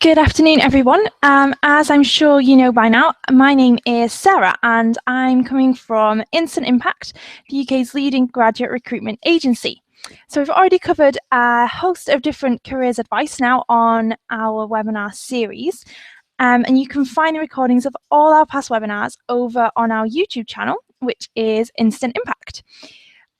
Good afternoon, everyone. As I'm sure you know by now, my name is Sarah and I'm coming from Instant Impact, the UK's leading graduate recruitment agency. So we've already covered a host of different careers advice now on our webinar series. And you can find the recordings of all our past webinars over on our YouTube channel, which is Instant Impact.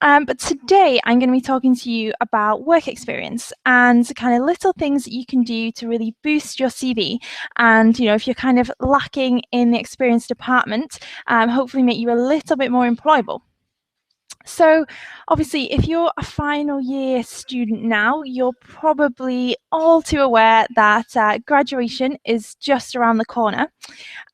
But today I'm going to be talking to you about work experience and kind of little things that you can do to really boost your CV. And, if you're kind of lacking in the experience department, hopefully make you a little bit more employable. So obviously, if you're a final year student now, you're probably all too aware that graduation is just around the corner,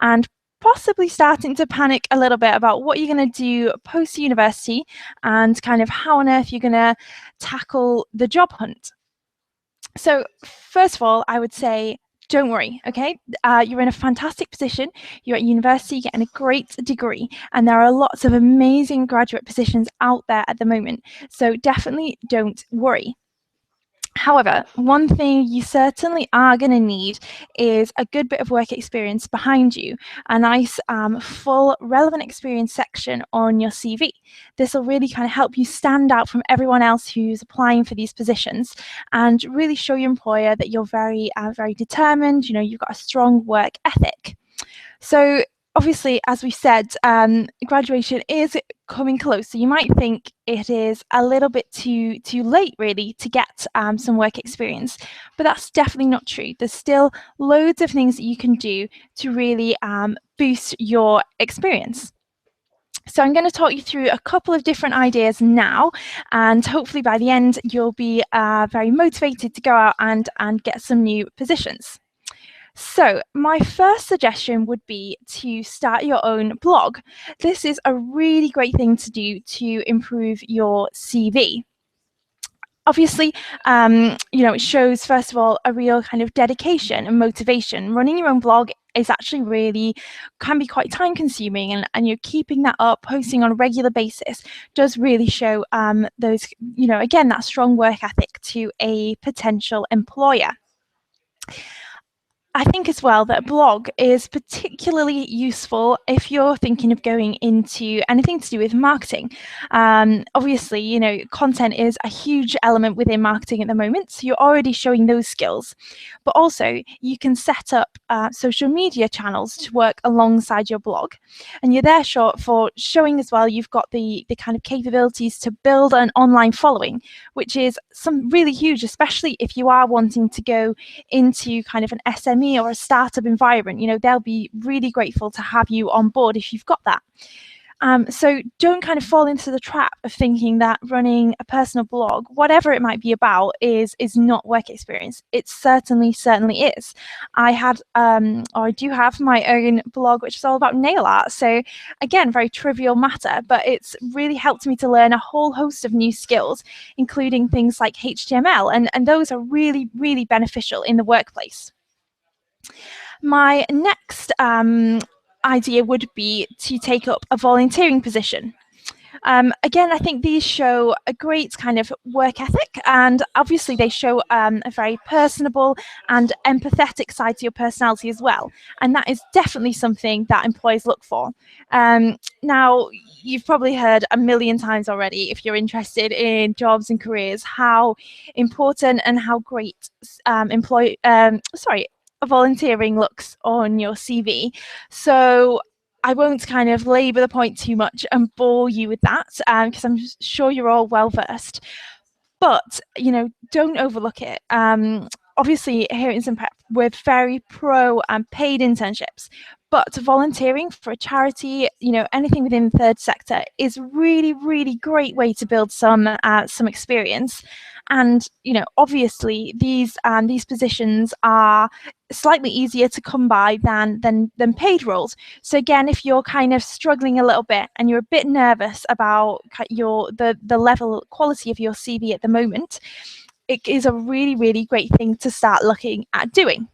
and possibly starting to panic a little bit about what you're going to do post-university and kind of how on earth you're going to tackle the job hunt. So first of all, I would say, don't worry, okay? You're in a fantastic position. You're at university, getting a great degree, and there are lots of amazing graduate positions out there at the moment. So definitely don't worry. However, one thing you certainly are going to need is a good bit of work experience behind you, a nice full relevant experience section on your CV. This will really kind of help you stand out from everyone else who's applying for these positions and really show your employer that you're very determined, you've got a strong work ethic. So obviously, as we said, graduation is coming close, so you might think it is a little bit too late really to get some work experience, but that's definitely not true. There's still loads of things that you can do to really boost your experience. So I'm going to talk you through a couple of different ideas now, and hopefully by the end you'll be very motivated to go out and get some new positions. So my first suggestion would be to start your own blog. This is a really great thing to do to improve your CV. Obviously, it shows, first of all, a real kind of dedication and motivation. Running your own blog is actually can be quite time consuming, and you're keeping that up, posting on a regular basis does really show those, again, that strong work ethic to a potential employer. I think as well that a blog is particularly useful if you're thinking of going into anything to do with marketing. Obviously, content is a huge element within marketing at the moment, so you're already showing those skills. But also, you can set up social media channels to work alongside your blog. And you're there for showing as well you've got the kind of capabilities to build an online following, which is really huge, especially if you are wanting to go into kind of an SME or a startup environment. They'll be really grateful to have you on board if you've got that. So don't kind of fall into the trap of thinking that running a personal blog, whatever it might be about, is not work experience. It certainly is. I do have my own blog, which is all about nail art. So again, very trivial matter, but it's really helped me to learn a whole host of new skills, including things like HTML, and those are really beneficial in the workplace. My next idea would be to take up a volunteering position. Again, I think these show a great kind of work ethic, and obviously they show a very personable and empathetic side to your personality as well. And that is definitely something that employers look for. Now, you've probably heard a million times already, if you're interested in jobs and careers, how important and how great volunteering looks on your CV. So I won't kind of labour the point too much and bore you with that, because I'm sure you're all well versed. But, don't overlook it. Obviously, here at Instant Prep, we're very pro paid internships. But volunteering for a charity, anything within the third sector is really great way to build some experience. And obviously these positions are slightly easier to come by than paid roles. So again, if you're kind of struggling a little bit and you're a bit nervous about the level quality of your CV at the moment, it is a really great thing to start looking at doing.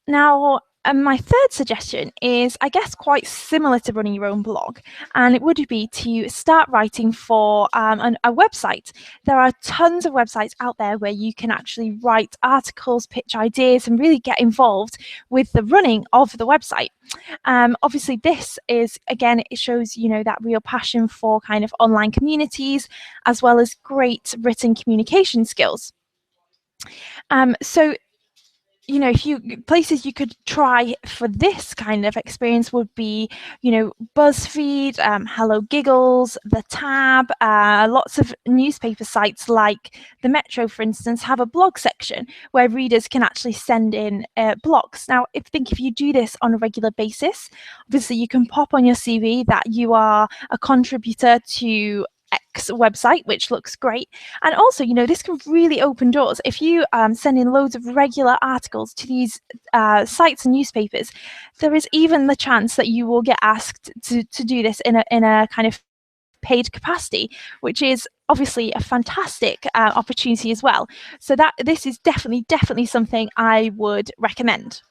Now, And my third suggestion is, I guess, quite similar to running your own blog, and it would be to start writing for a website. There are tons of websites out there where you can actually write articles, pitch ideas, and really get involved with the running of the website. Obviously, this is, again, it shows, that real passion for kind of online communities, as well as great written communication skills. So places you could try for this kind of experience would be, BuzzFeed, Hello Giggles, The Tab. Lots of newspaper sites like the Metro, for instance, have a blog section where readers can actually send in blogs. Now, if you do this on a regular basis, obviously you can pop on your CV that you are a contributor to X website, which looks great. And also, this can really open doors. If you send in loads of regular articles to these sites and newspapers, there is even the chance that you will get asked to do this in a kind of paid capacity, which is obviously a fantastic opportunity as well. So this is definitely something I would recommend.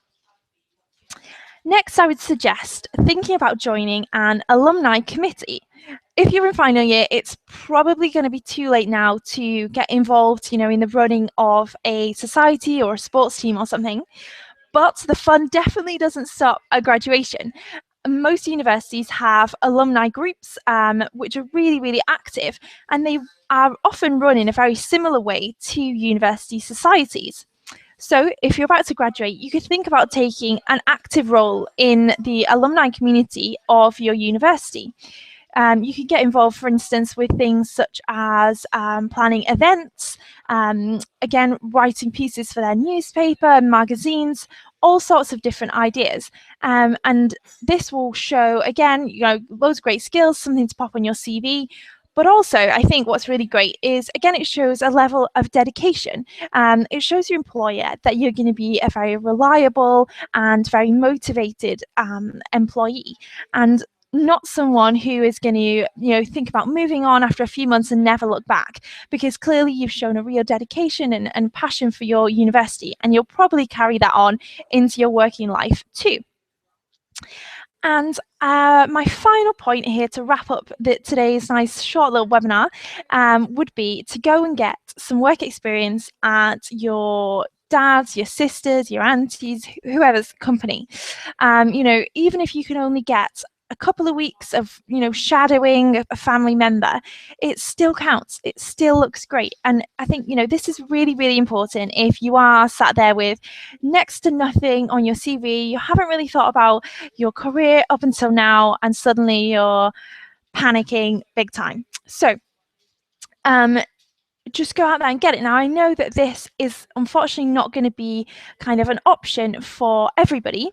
Next, I would suggest thinking about joining an alumni committee. If you're in final year, it's probably going to be too late now to get involved, in the running of a society or a sports team or something. But the fun definitely doesn't stop at graduation. Most universities have alumni groups, which are really active, and they are often run in a very similar way to university societies. So if you're about to graduate, you could think about taking an active role in the alumni community of your university. You can get involved, for instance, with things such as planning events, again, writing pieces for their newspaper, magazines, all sorts of different ideas. And this will show, again, loads of great skills, something to pop on your CV. But also, I think what's really great is, again, it shows a level of dedication. It shows your employer that you're going to be a very reliable and very motivated employee, and not someone who is going to, think about moving on after a few months and never look back, because clearly you've shown a real dedication and passion for your university, and you'll probably carry that on into your working life too. And my final point here to wrap up today's nice short little webinar would be to go and get some work experience at your dad's, your sisters, your aunties, whoever's company. Even if you can only get a couple of weeks of, shadowing a family member, it still counts. It still looks great. And I think, this is really important. If you are sat there with next to nothing on your CV, you haven't really thought about your career up until now, and suddenly you're panicking big time. So just go out there and get it. Now, I know that this is unfortunately not going to be kind of an option for everybody.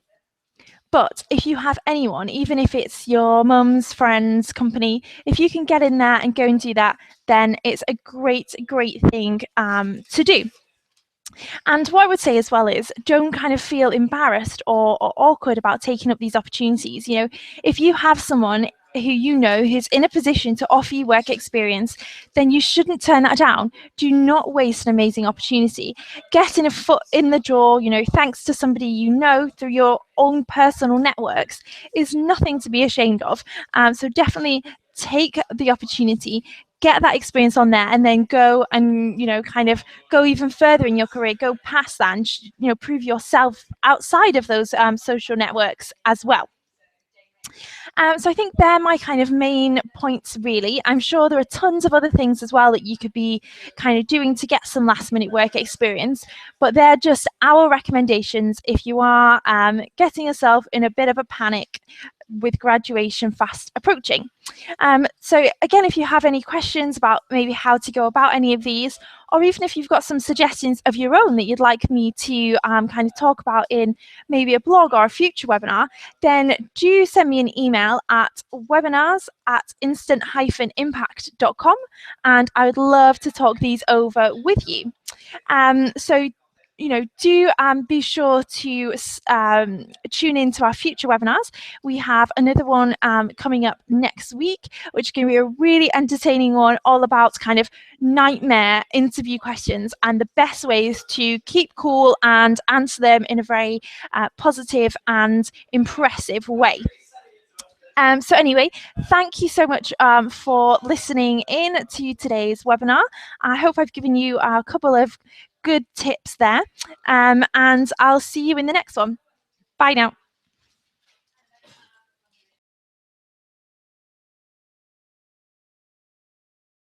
But if you have anyone, even if it's your mum's friend's company, if you can get in there and go and do that, then it's a great thing to do. And what I would say as well is, don't kind of feel embarrassed or awkward about taking up these opportunities. If you have someone who's in a position to offer you work experience, then you shouldn't turn that down. Do not waste an amazing opportunity. Getting a foot in the door, thanks to somebody through your own personal networks, is nothing to be ashamed of. So definitely take the opportunity, get that experience on there, and then go and kind of go even further in your career, go past that, and prove yourself outside of those social networks as well. So I think they're my kind of main points, really. I'm sure there are tons of other things as well that you could be kind of doing to get some last minute work experience, but they're just our recommendations if you are getting yourself in a bit of a panic with graduation fast approaching. So again, if you have any questions about maybe how to go about any of these, or even if you've got some suggestions of your own that you'd like me to kind of talk about in maybe a blog or a future webinar, then do send me an email at webinars@instant-impact.com, and I would love to talk these over with you. So do be sure to tune in to our future webinars. We have another one coming up next week, which is going to be a really entertaining one, all about kind of nightmare interview questions and the best ways to keep cool and answer them in a very positive and impressive way. So anyway, thank you so much for listening in to today's webinar. I hope I've given you a couple of good tips there, and I'll see you in the next one. Bye now.